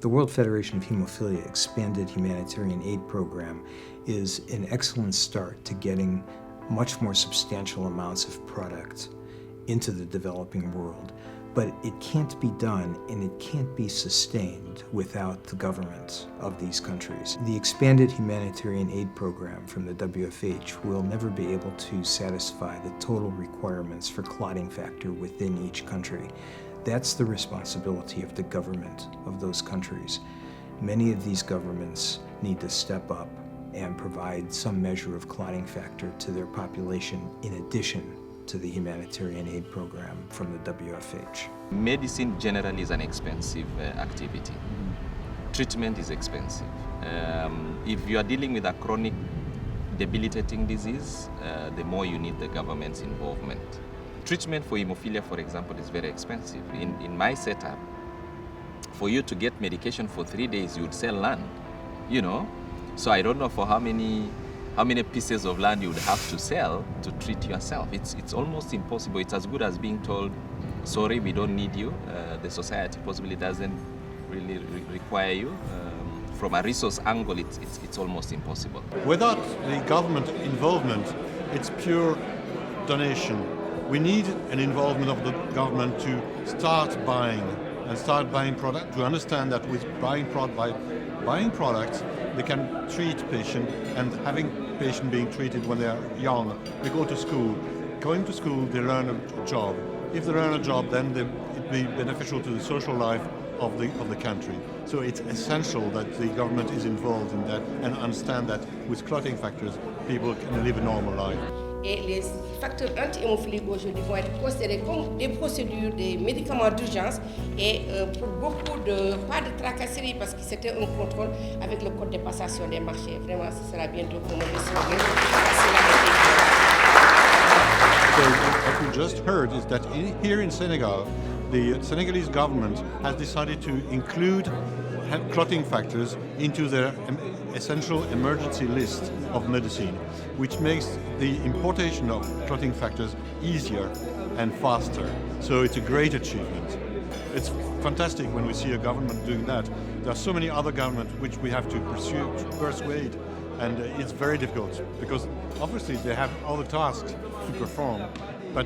The World Federation of Hemophilia Expanded Humanitarian Aid Program is an excellent start to getting much more substantial amounts of product into the developing world. But it can't be done and it can't be sustained without the governments of these countries. The Expanded Humanitarian Aid Program from the WFH will never be able to satisfy the total requirements for clotting factor within each country. That's the responsibility of the government of those countries. Many of these governments need to step up and provide some measure of clotting factor to their population in addition to the humanitarian aid program from the WFH. Medicine generally is an expensive activity. Treatment is expensive. If you are dealing with a chronic debilitating disease, the more you need the government's involvement. Treatment for hemophilia, for example, is very expensive. In my setup, for you to get medication for 3 days, you would sell land, you know? So I don't know for how many pieces of land you would have to sell to treat yourself. It's almost impossible. It's as good as being told, sorry, we don't need you. The society possibly doesn't really require you. From a resource angle, it's almost impossible. Without the government involvement, it's pure donation. We need an involvement of the government to start buying product, to understand that with buying products, they can treat patients, and having patients being treated when they are young, they go to school. Going to school, they learn a job. If they learn a job, then it be beneficial to the social life of the country. So it's essential that the government is involved in that and understand that with clotting factors, people can live a normal life. Et les facteurs anti-hémophiliques aujourd'hui vont être considérés comme des procédures, des médicaments d'urgence et pour beaucoup pas de tracasserie parce que c'était un contrôle avec le code de passation des marchés. Vraiment, ce sera bientôt pour nous décider. So what we just heard is that here in Senegal, the Senegalese government has decided to include clotting factors into their essential emergency list of medicine, which makes the importation of clotting factors easier and faster. So it's a great achievement. It's fantastic when we see a government doing that. There are so many other governments which we have to persuade, and it's very difficult because obviously they have other tasks to perform. But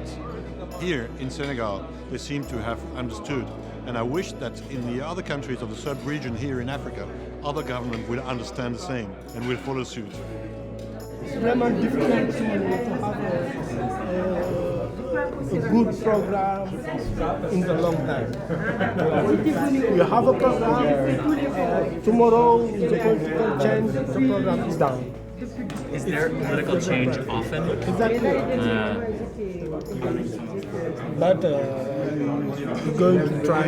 here in Senegal, they seem to have understood. And I wish that in the other countries of the sub-region here in Africa, other governments will understand the same and will follow suit. It's really difficult to have a good program in the long time. You have a program, tomorrow the political change, the program is done. Is there political change often? Exactly. But you're going to try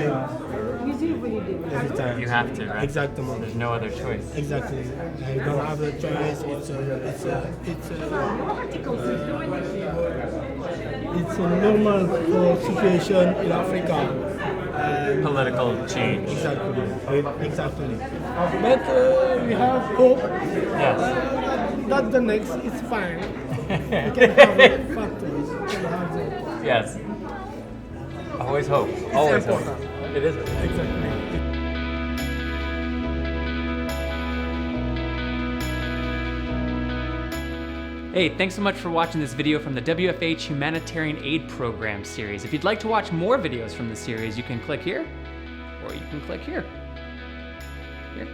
every time. You have to, right? Exactly. There's no other choice. Exactly. You don't have a choice. It's a normal situation in Africa. Political change. Exactly. But we have hope. Yes. That the next is fine. We can have factories. We can have the... Yes. Always hope. Always hope. It is. Exactly. Hey, thanks so much for watching this video from the WFH Humanitarian Aid Program series. If you'd like to watch more videos from the series, you can click here, or you can click here. Here.